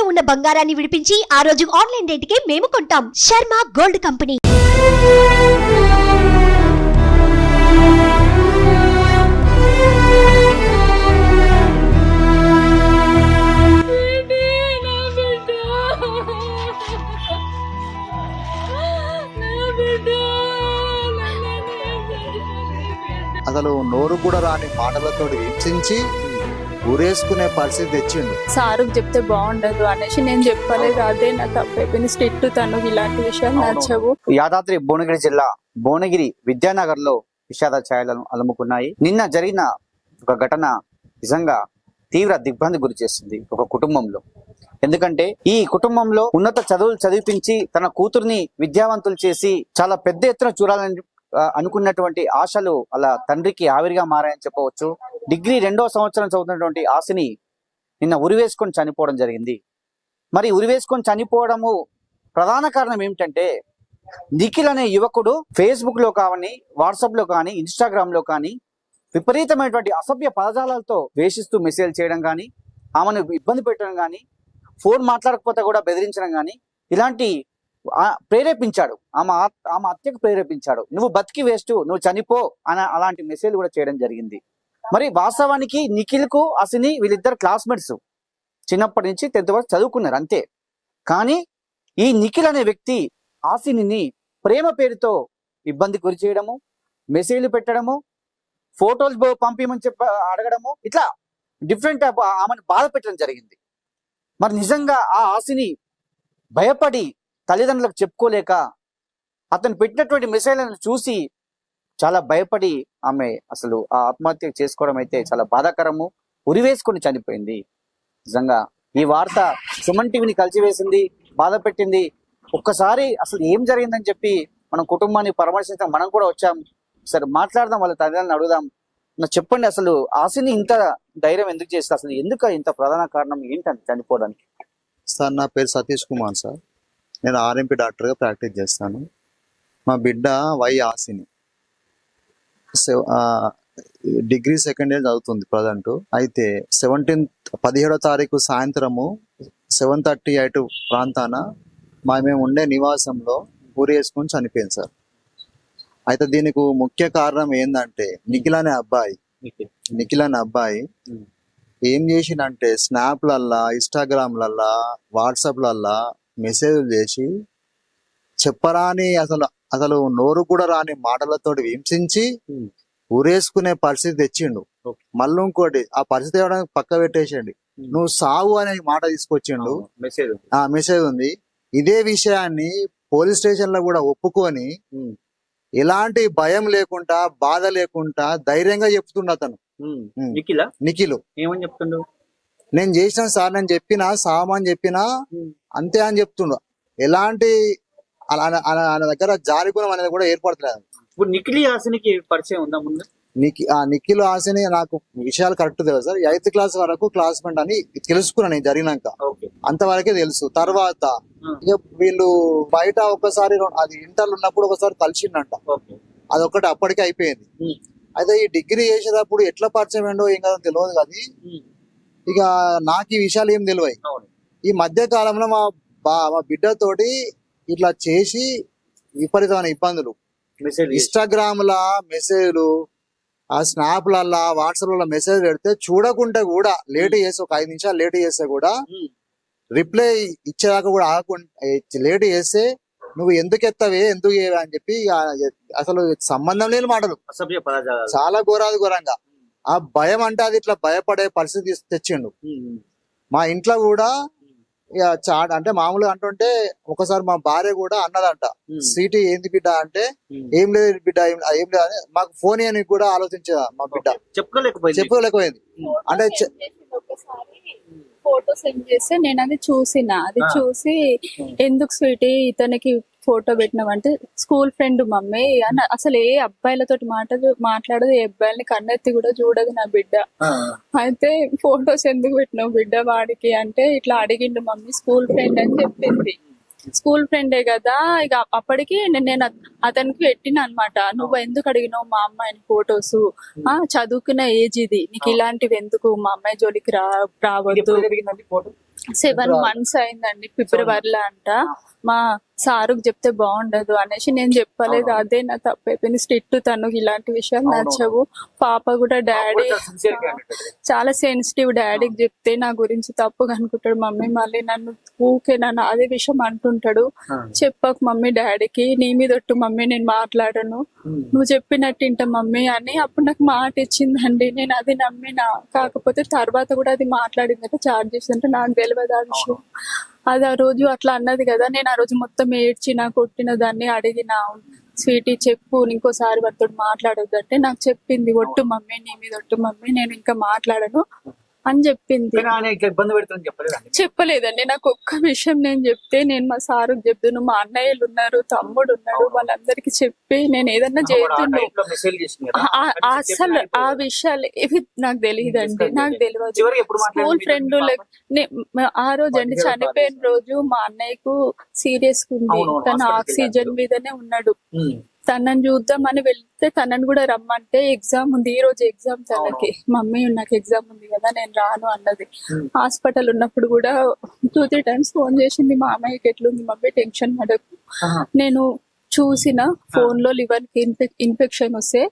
ఇంట్లో ఉన్న బంగారాన్ని విడిపించి ఆ రోజు ఆన్లైన్ రేటుకే మేము కొంటాం. Sharma gold company. అసలు నోరు కూడా రాని మాటలతో హింసించి ఊరేసుకునే పరిస్థితి తెచ్చిండు. సారుకు చెప్తే బాగుండదు అనేసి నేను చెప్పలేదు. అదే నా తప్పైపోయింది. స్ట్రిక్ట్ తను ఇలాంటి విషయాలు నచ్చవు. యాదాద్రి భువనగిరి జిల్లా భువనగిరి విద్యానగర్ లో విషాద ఛాయలను అలుముకున్నాయి. నిన్న జరిగిన ఒక ఘటన నిజంగా తీవ్ర దిగ్భ్రాంతి గురి చేస్తుంది ఒక కుటుంబంలో. ఎందుకంటే ఈ కుటుంబంలో ఉన్నత చదువులు చదివించి తన కూతుర్ని విద్యావంతులు చేసి చాలా పెద్ద ఎత్తున చూడాలని అనుకున్నటువంటి ఆశలు అలా తండ్రికి ఆవిరిగా మారాయని చెప్పవచ్చు. డిగ్రీ 2వ సంవత్సరం చదువుతున్నటువంటి ఆశని నిన్న ఉరివేసుకొని చనిపోవడం జరిగింది. మరి ఉరివేసుకొని చనిపోవడము ప్రధాన కారణం ఏమిటంటే నిఖిల్ అనే యువకుడు ఫేస్బుక్ లో కానీ, వాట్సాప్ లో కానీ, ఇన్స్టాగ్రామ్ లో కానీ విపరీతమైనటువంటి అసభ్య పదజాలతో వేషిస్తూ మెసేజ్ చేయడం కానీ, ఆమెను ఇబ్బంది పెట్టడం కానీ, ఫోన్ మాట్లాడకపోతే కూడా బెదిరించడం కానీ ఇలాంటి ప్రేరేపించాడు. ఆమె హత్యకు ప్రేరేపించాడు. నువ్వు బతికి వేస్ట్, నువ్వు చనిపో అని అలాంటి మెసేజ్ కూడా చేయడం జరిగింది. మరి వాస్తవానికి నిఖిల్ కు అసిని వీళ్ళిద్దరు క్లాస్మేట్స్, చిన్నప్పటి నుంచి 10th వరకు చదువుకున్నారు అంతే. కానీ ఈ నిఖిల్ అనే వ్యక్తి ఆసిని ప్రేమ పేరుతో ఇబ్బంది గురి చేయడము, మెసేజ్లు పెట్టడము, ఫోటోలు పంపించమని అడగడము, ఇట్లా డిఫరెంట్ ఆమెను బాధ పెట్టడం జరిగింది. మరి నిజంగా ఆ ఆసిని భయపడి తల్లిదండ్రులకు చెప్పుకోలేక అతను పెట్టినటువంటి మెసేజ్లను చూసి చాలా భయపడి ఆమె అసలు ఆ ఆత్మహత్య చేసుకోవడం అయితే చాలా బాధాకరము. ఉరివేసుకొని చనిపోయింది. నిజంగా ఈ వార్త సుమన్ టీవీని కలిసివేసింది, బాధ పెట్టింది. ఒక్కసారి అసలు ఏం జరిగిందని చెప్పి మనం కుటుంబాన్ని పరామర్శించాం. మనం కూడా వచ్చాం. సరే మాట్లాడదాం, వాళ్ళ తల్లిదండ్రులను అడుగుదాం. చెప్పండి, అసలు ఆశని ఇంత ధైర్యం ఎందుకు చేస్తారు? అసలు ఎందుకు ఇంత ప్రధాన కారణం ఏంటంటే చనిపోవడానికి? సార్, నా పేరు సతీష్ కుమార్ సార్. నేను ఆర్ఎంపీ డాక్టర్గా ప్రాక్టీస్ చేస్తాను. మా బిడ్డ వై ఆసిని డిగ్రీ 2nd ఇయర్ చదువుతుంది ప్రజెంట్. అయితే 17వ తారీఖు సాయంత్రము 7:38 ప్రాంతాన మేము ఉండే నివాసంలో ఊరి వేసుకొని చనిపోయింది సార్. అయితే దీనికి ముఖ్య కారణం ఏంటంటే నిఖిల్ అనే అబ్బాయి ఏం చేసిండంటే స్నాప్లల్లా, ఇన్స్టాగ్రామ్లల్లా, వాట్సాప్లల్లా మెసేజ్లు చేసి చెప్పరాని అసలు నోరు కూడా రాని మాటలతో హింసించి ఊరేసుకునే పరిస్థితి తెచ్చిండు. మళ్ళీ ఇంకోటి, ఆ పరిస్థితి ఇవ్వడానికి పక్క పెట్టేసిండు. నువ్వు సావు అనే మాట తీసుకొచ్చిండు. మెసేజ్ ఉంది. ఇదే విషయాన్ని పోలీస్ స్టేషన్ లో కూడా ఒప్పుకొని ఎలాంటి భయం లేకుండా, బాధ లేకుండా ధైర్యంగా చెప్తుండు అతను. నిఖిల్ ఏమని చెప్తుండు? నేను చేసిన సార్, నేను చెప్పినా సామని చెప్పినా అంతే అని చెప్తుండు. ఎలాంటి ఆయన దగ్గర జారిగుణం అనేది కూడా ఏర్పడలేదు. ఇప్పుడు నిఖిల్ ఆశనికి పరిచయం ఉందా ముందు? నిఖిల్ ఆశని నాకు విషయాలు కరెక్ట్ తెలుసు సార్. 8th క్లాస్ వరకు క్లాస్మేట్ అని తెలుసుకున్నాను నేను జరిగినాక, అంతవరకే తెలుసు. తర్వాత ఇక వీళ్ళు బయట ఒకసారి, అది ఇంటర్లు ఉన్నప్పుడు ఒకసారి కలిసిండంట. అదొకటి అప్పటికే అయిపోయింది. అయితే ఈ డిగ్రీ చేసేటప్పుడు ఎట్లా పరిచయం ఏంటో ఏం కదా తెలియదు. కానీ ఇక నాకు ఈ విషయాలు ఏం తెలివాయి. ఈ మధ్య కాలంలో మా బిడ్డతోటి ఇట్లా చేసి విపరీతమైన ఇబ్బందులు, ఇన్స్టాగ్రామ్ లా మెసేజ్లు, ఆ స్నాప్లల్లా, వాట్సాప్ మెసేజ్ పెడితే చూడకుంటే కూడా లేట్ చేసి, ఒక 5 నిమిషాలు లేట్ చేస్తే కూడా రిప్లై ఇచ్చేదాకా కూడా ఆగకుండా లేట్ చేస్తే నువ్వు ఎందుకు ఎత్తవే, ఎందుకు అని చెప్పి అసలు సంబంధం లేని మాటలు, చాలా ఘోరంగా. ఆ భయం అంటే అది ఇట్లా భయపడే పరిస్థితి తెచ్చిండు. మా ఇంట్లో కూడా ఇక అంటే మామూలుగా అంటుంటే ఒకసారి మా భార్య కూడా అన్నదంట, సీటీ ఏంది బిడ్డ అంటే, ఏం లేదు బిడ్డ, ఏం లేదు అని మాకు ఫోన్ అని కూడా ఆలోచించదా మా బిడ్డ, చెప్పుకోలేకపోయింది. అంటే ఫోటో సెండ్ చేస్తే నేను అది చూసి ఎందుకు స్వీటీ ఇతనికి ఫోటో పెట్టినామంటే, స్కూల్ ఫ్రెండ్ మమ్మీ అని, అసలు ఏ అబ్బాయిలతో మాట్లాడదు, ఏ అబ్బాయిలని కన్నెత్తి కూడా చూడదు నా బిడ్డ. అయితే ఫోటోస్ ఎందుకు పెట్టినావు బిడ్డ వాడికి అంటే, ఇట్లా అడిగిండు మమ్మీ, స్కూల్ ఫ్రెండ్ అని చెప్పింది. స్కూల్ ఫ్రెండే కదా. ఇక అప్పటికి నేను అతనికి పెట్టిన అనమాట, నువ్వు ఎందుకు అడిగినావు మా అమ్మాయిని ఫొటోస్, చదువుకున్న ఏజ్ ఇది, నీకు ఇలాంటివి ఎందుకు, మా అమ్మాయి జోలికి రావద్దు. 7 months అయిందండి, ఫిబ్రవరిలో అంట. మా సారుకు చెప్తే బాగుండదు అనేసి నేను చెప్పలేదు. అదే నా తప్పు అయిపోయింది. స్ట్రిక్ట్, తను ఇలాంటి విషయాలు నచ్చవు. పాప కూడా డాడీ చాలా సెన్సిటివ్, డాడీకి చెప్తే నా గురించి తప్పుగా అనుకుంటాడు. మమ్మీ మళ్ళీ నన్ను ఊకే నన్ను అదే విషయం అంటుంటాడు. చెప్పకు మమ్మీ డాడీకి, నీ మీద ఒట్టు మమ్మీ, నేను మాట్లాడను, నువ్వు చెప్పినట్టు ఇంట మమ్మీ అని అప్పుడు నాకు మాట ఇచ్చిందండి. నేను అది నమ్మినా. కాకపోతే తర్వాత కూడా అది మాట్లాడిందంటే చార్జెస్ అంటే నాకు తెలియదు ఆ విషయం. అది ఆ రోజు అట్లా అన్నది కదా, నేను ఆ రోజు మొత్తం ఏడ్చిన, కొట్టిన, దాన్ని అడిగిన, స్వీటీ చెప్పు ఇంకోసారి వారితో మాట్లాడొద్దు అంటే నాకు చెప్పింది, ఒట్టు మమ్మీ, నీ మీద ఒట్టు మమ్మీ, నేను ఇంకా మాట్లాడను అని చెప్పింది. చెప్పలేదండి. నాకు ఒక్క విషయం నేను చెప్తే, నేను మా సారుకు చెప్తాను, మా అన్నయ్యలు ఉన్నారు, తమ్ముడు ఉన్నాడు, వాళ్ళందరికి చెప్పి నేను ఏదన్నా చేస్తున్నాను. అసలు ఆ విషయాలు ఇవి నాకు తెలియదండి, నాకు తెలియదు. స్కూల్ ఫ్రెండ్ ఆ రోజు అండి, చనిపోయిన రోజు మా అన్నయ్యకు సీరియస్ ఉంది, తను ఆక్సిజన్ మీదనే ఉన్నాడు. తనని చూద్దామని వెళ్తే తనని కూడా రమ్మంటే ఎగ్జామ్ ఉంది, ఈ రోజు ఎగ్జామ్ తనకి. మమ్మీ నాకు ఎగ్జామ్ ఉంది కదా, నేను రాను అన్నది. హాస్పిటల్ ఉన్నప్పుడు కూడా 2-3 times ఫోన్ చేసింది, మా అమ్మాయికి ఎట్లుంది మమ్మీ, టెన్షన్ పడకు. నేను చూసిన ఫోన్ లో లివర్ కి ఇన్ఫెక్షన్ వస్తే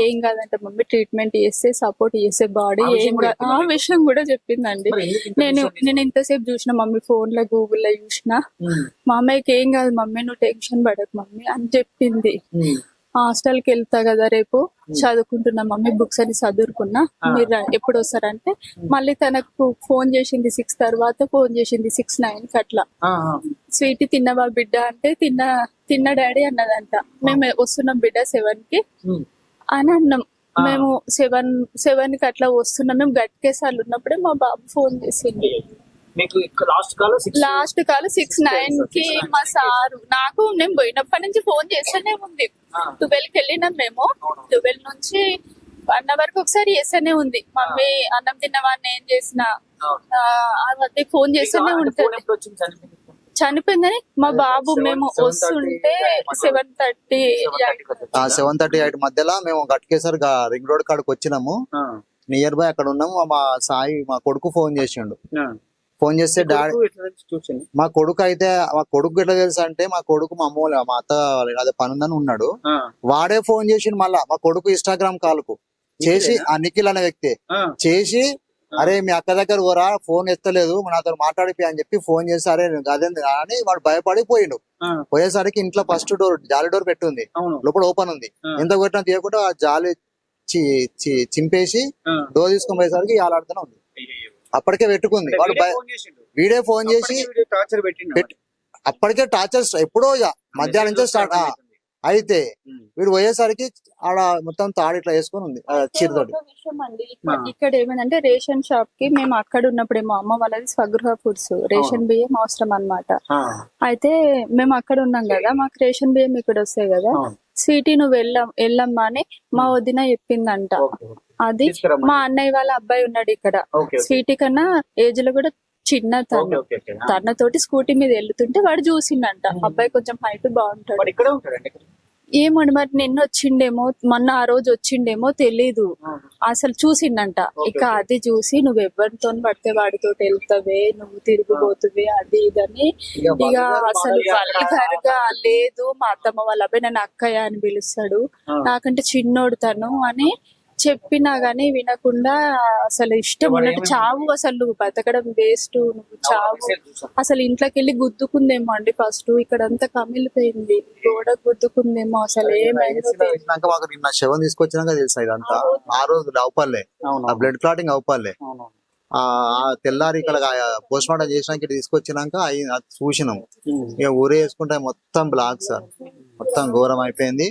ఏం కాదంట మమ్మీ, ట్రీట్మెంట్ చేస్తే సపోర్ట్ చేసే బాడీ ఏం కాదు. ఆ విషయం కూడా చెప్పిందండి. నేను ఇంతసేపు చూసిన మమ్మీ, ఫోన్ లో గూగుల్లో చూసిన, మా అమ్మాయికి ఏం కాదు మమ్మీ, నువ్వు టెన్షన్ పడకు మమ్మీ అని చెప్పింది. హాస్టల్ కి వెళ్తా కదా రేపు, చదువుకుంటున్నా మమ్మీ, బుక్స్ అని చదువుకున్నా, మీరు ఎప్పుడు వస్తారంటే మళ్ళీ తనకు ఫోన్ చేసింది 6 తర్వాత, ఫోన్ చేసింది 6-9 అట్లా. స్వీటీ తిన్నవా బిడ్డ అంటే తిన్న డాడీ అన్నదంట. మేము వస్తున్నాం బిడ్డ 7 కి అని అన్నాం. మేము 7 కి అట్లా వస్తున్నాం. మేము గట్కేసార్లు ఉన్నప్పుడే మా బాబు ఫోన్ చేసింది. లాస్ట్ కాల్ 6-9 కి మా సారు నాకు, నేను పోయినప్పటి నుంచి ఫోన్ చేస్తూనే ఉంది. 12 కి వెళ్ళినాం మేము, 12 నుంచి 1 hour ఒకసారి చేస్తూనే ఉంది. మమ్మీ అన్నం తిన్నవాడిని ఏం చేసిన అది ఫోన్ చేస్తూనే ఉంటుంది. చనిపోయిందని మా బాబు మేము వస్తుంటే 7:38 మధ్యలో మేము గట్కేసరి రింగ్ రోడ్ కాడికి వచ్చినాము. నియర్ బై అక్కడ ఉన్నాము. మా సాయి, మా కొడుకు ఫోన్ చేసిండు. ఫోన్ చేస్తే డాడీ, మా కొడుకు ఎట్లా తెలుసు అంటే, మా కొడుకు మా అమ్మ మా అత్త అదే పని ఉందని ఉన్నాడు. వాడే ఫోన్ చేసిండు. మళ్ళా మా కొడుకు ఇన్స్టాగ్రామ్ కాల్ కు చేసి, ఆ నిఖిల్ అనే వ్యక్తి చేసి, అరే మీ అక్క దగ్గర పోరా, ఫోన్ ఎత్తలేదు, నాతో మాట్లాడిపి అని చెప్పి ఫోన్ చేసి, అరే అదే అని వాడు భయపడి పోయిండు. పోయేసరికి ఇంట్లో ఫస్ట్ జాలి డోర్ పెట్టుంది, లోపల ఓపెన్ ఉంది. ఎంత కొట్టినా తీయకుండా ఆ జాలి చింపేసి డోర్ తీసుకొని పోయేసరికి ఆలాడుతూనే ఉంది. అప్పటికే పెట్టుకుంది. వాడు వీడే ఫోన్ చేసి అప్పటికే టార్చర్ ఎప్పుడో మధ్యాహ్నం నుంచి స్టార్ట్ అయితే, వీడు పోయేసరికి ఆడ మొత్తం తాడు ఇట్లా వేసుకొని ఉంది చీరతోటి. ఇక్కడ ఏమైందంటే, రేషన్ షాప్ కి మేము అక్కడ ఉన్నప్పుడు మా అమ్మ వాళ్ళది స్వగృహ ఫుడ్స్, రేషన్ బియ్యం అవసరం అన్నమాట. అయితే మేము అక్కడ ఉన్నాం కదా, మాకు రేషన్ బియ్యం ఇక్కడ వస్తాయి కదా. స్వీటీ నువ్వు వెళ్ళమ్మా అని మా వదిన చెప్పిందంట. అది మా అన్నయ్య వాళ్ళ అబ్బాయి ఉన్నాడు ఇక్కడ, స్వీటీ కన్నా ఏజ్ లో కూడా చిన్న తనతోటి స్కూటీ మీద వెళ్తుంటే వాడు చూసిండంట. అబ్బాయి కొంచెం హైట్ బాగుంటాడు. ఏమోండి మరి నిన్న వచ్చిండేమో, మొన్న ఆ రోజు వచ్చిండేమో తెలీదు. అసలు చూసిండంట. ఇక అది చూసి, నువ్వు ఎవరితో పడితే వాడితో వెళ్తావే, నువ్వు తిరిగిపోతువే, అది ఇదని ఇక అసలు వల్గర్గా, లేదు మా అత్తమ్మ వాళ్ళ అబ్బాయి నన్ను అక్కయ్య అని పిలుస్తాడు, నాకంటే చిన్నోడు తను అని చెప్పినా గానీ వినకుండా, అసలు ఇష్టం ఉన్నట్టు చావు, అసలు నువ్వు బతకడం వేస్ట్, నువ్వు చావు. అసలు ఇంట్లోకి వెళ్ళి గుద్దుకుందేమో అండి. ఫస్ట్ ఇక్కడ అంతా కమిలిపోయింది, గోడ గుద్దుకుందేమో. అసలు ఏమైందో మాకు నిన్న శవం తీసుకొచ్చినాక తెలుసా ఇదంతా. ఆ రోజు అవపల్లే, ఆ బ్లడ్ క్లాటింగ్ అవపల్లే. ఆ తెల్లారి ఇక్కడ పోస్ట్ మార్టం చేసినాక తీసుకొచ్చినాక చూసినాం. ఇక ఊరే వేసుకుంటే మొత్తం బ్లాక్ సార్, మొత్తం ఘోరం అయిపోయింది.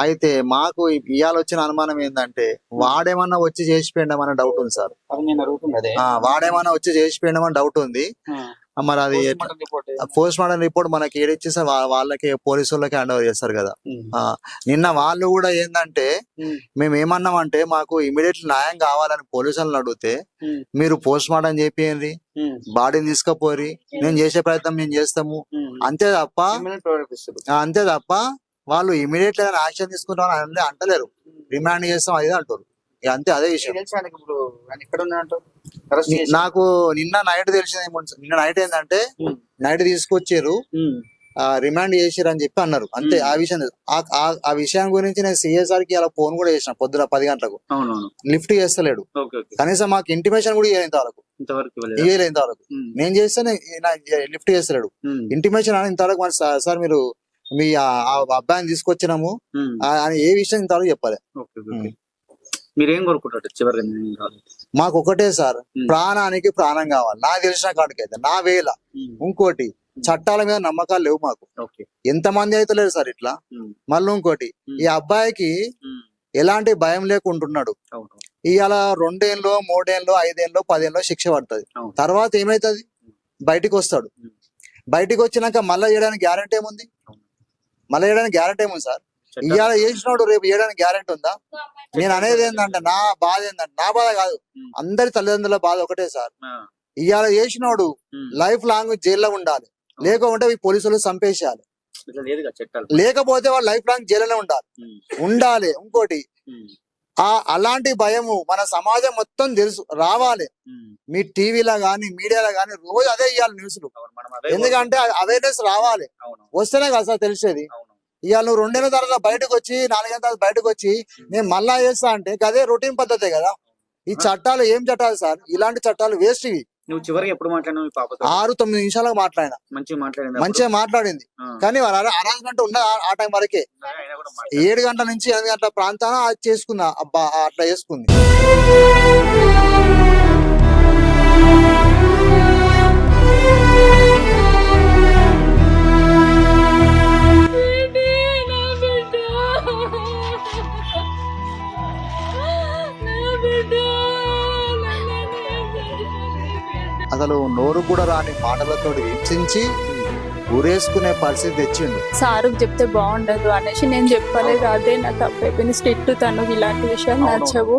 అయితే మాకు ఇవాళ వచ్చిన అనుమానం ఏంటంటే, వాడేమన్నా వచ్చి చేసిపోయిండమన్న డౌట్ ఉంది సార్. వాడేమన్నా వచ్చి చేసిపోయిండమని డౌట్ ఉంది. మరి అది పోస్ట్ మార్టం రిపోర్ట్ మనకి ఏడిచ్చేస్తే వాళ్ళకి పోలీసు వాళ్ళకి హ్యాండ్ ఓవర్ చేస్తారు కదా. నిన్న వాళ్ళు కూడా ఏంటంటే, మేము ఏమన్నామంటే, మాకు ఇమీడియట్ న్యాయం కావాలని పోలీసు వాళ్ళని అడిగితే, మీరు పోస్ట్ మార్టం చేపియండి, బాడీని తీసుకుపోయి నేను చేసే ప్రయత్నం మేము చేస్తాము, అంతే తప్ప వాళ్ళు ఇమీడియట్ గా యాక్షన్ తీసుకుంటాం అని అంటలేరు. రిమాండ్ చేస్తాం అది అంటారు. అంతే, అదే విషయం. నాకు నిన్న నైట్ తెలిసింది నిన్న నైట్ ఏంటంటే నైట్ తీసుకొచ్చారు రిమాండ్ చేసిరు అని చెప్పి అన్నారు అంతే. ఆ విషయం ఆ విషయం గురించి నేను సిఎస్ఆర్ కి అలా ఫోన్ కూడా చేసిన పొద్దున 10 గంటలకు. లిఫ్ట్ చేస్తలేడు, కనీసం మాకు ఇంటిమేషన్ కూడా ఇవ్వలేదు ఇంతవరకు. నేను చేస్తే లిఫ్ట్ చేస్తలేడు. ఇంటిమేషన్ అని ఇంతవరకు మరి సార్ మీరు మీ అబ్బాయిని తీసుకొచ్చినాము అని ఏ విషయం ఇంతవరకు చెప్పాలి. మీరేం కోరుకుంటారు చివరిగా? మాకు ఒకటే సార్, ప్రాణానికి ప్రాణం కావాలి. నాకు తెలిసిన కాడికైతే నా వేళ. ఇంకోటి, చట్టాల మీద నమ్మకాలు లేవు మాకు. ఎంతమంది అయితే లేరు సార్ ఇట్లా. మళ్ళీ ఇంకోటి, ఈ అబ్బాయికి ఎలాంటి భయం లేకుంటున్నాడు. ఇవాళ 2 ఏళ్ళు 3 ఏళ్ళు 5 ఏళ్ళు 10 ఏళ్ళు శిక్ష పడుతుంది. తర్వాత ఏమైతుంది? బయటికి వస్తాడు. బయటికి వచ్చినాక మళ్ళీ చేయడానికి గ్యారెంటీ ఏముంది? సార్ ఇవాళ చేసినాడు రేపు చేయడానికి గ్యారెంటీ ఉందా? నేను అనేది ఏంటంటే నా బాధ కాదు, అందరి తల్లిదండ్రుల బాధ ఒకటే సార్. ఇవాళ చేసినాడు లైఫ్ లాంగ్ జైల్లో ఉండాలి, లేకుంటే ఈ పోలీసులు చంపేసేయాలి. లేకపోతే వాళ్ళు లైఫ్ లాంగ్ జైల్లోనే ఉండాలి. ఇంకోటి, అలాంటి భయము మన సమాజం మొత్తం తెలుసు రావాలి. మీ టీవీలో గానీ మీడియాలో గానీ రోజు అదే ఇవ్వాలి న్యూస్లు. ఎందుకంటే అవేర్నెస్ రావాలి, వస్తేనే కదా సార్ తెలిసేది. ఇవాళ నువ్వు 2 ఏళ్ళ తర్వాత బయటకు వచ్చి 4 ఏళ్ళ తర్వాత బయటకు వచ్చి నేను మళ్ళా చేస్తా అంటే అదే రొటీన్ పద్ధతే కదా. ఈ చట్టాలు ఏం చట్టాలు సార్? ఇలాంటి చట్టాలు వేస్ట్ ఇవి. నువ్వు చివరికి ఎప్పుడు మాట్లాడినావు? 6-9 నిమిషాలకు మాట్లాడినా, మంచిగా మాట్లాడింది. కానీ అరేంజ్మెంట్ ఉన్న ఆ టైం వరకే. 7 గంటల నుంచి 8 గంటల ప్రాంతాన అది చేసుకుందా. అబ్బా అట్లా చేసుకుంది. అసలు నోరు కూడా రాని మాటలతో హింసించి ఊరేసుకునే పరిస్థితి తెచ్చిండు. సారుకు చెప్తే బాగుండదు అనేసి నేను చెప్పలేదు. అదే నా తప్పైపోయింది. స్ట్రిక్ట్ తను ఇలాంటి విషయాలు నచ్చవు.